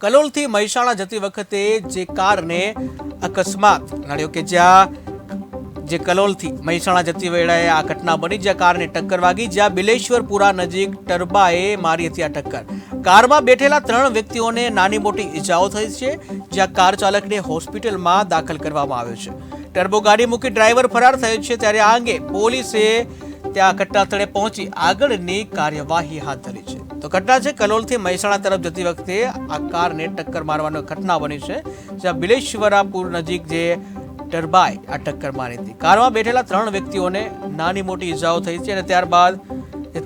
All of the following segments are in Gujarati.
કલોલથી મહેસાણા જતી વખતે જે કારને અકસ્માત નડ્યો કે જ્યાં જે કલોલથી મહેસાણા જતી વેળાએ આ ઘટના બની, જ્યાં કારને ટક્કર વાગી, જ્યાં બિલેશ્વરપુરા નજીક ટર્બાએ મારી હતી આ ટક્કર। કારમાં બેઠેલા 3 વ્યક્તિઓને નાની મોટી ઈજાઓ થઈ છે, જ્યાં કાર ચાલકને હોસ્પિટલમાં દાખલ કરવામાં આવ્યો છે। ટર્બો ગાડી મૂકી ડ્રાઈવર ફરાર થયો છે, ત્યારે આ અંગે પોલીસે ત્યાં ઘટના સ્થળે પહોંચી આગળની કાર્યવાહી હાથ ધરી છે। તો ઘટના છે કલોલથી મહેસાણા તરફ જતી વખતે આ કારને ટક્કર મારવાની ઘટના બની છે, જ્યાં બિલેશ્વરાપુર નજીક જે ટર્બાએ આ ટક્કર મારી હતી। કારમાં બેઠેલા 3 વ્યક્તિઓને નાની મોટી ઈજાઓ થઈ છે અને ત્યારબાદ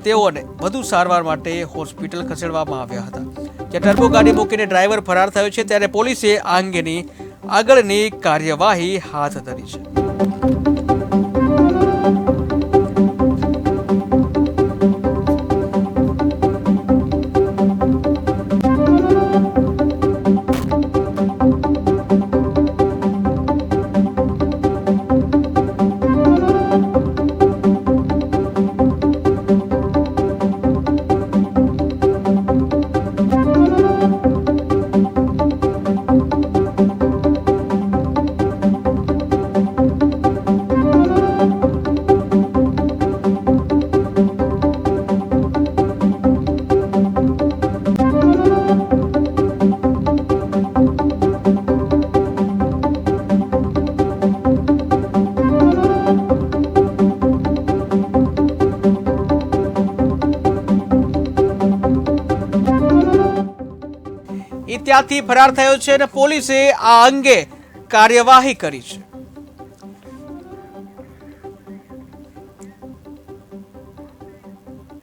તેઓને વધુ સારવાર માટે હોસ્પિટલ ખસેડવામાં આવ્યા હતા। જે ટર્બો ગાડી મૂકીને ડ્રાઈવર ફરાર થયો છે, ત્યારે પોલીસે આ અંગેની આગળની કાર્યવાહી હાથ ધરી છે। ત્યાંથી ફરાર થયો છે અને પોલીસે આ અંગે કાર્યવાહી કરી છે।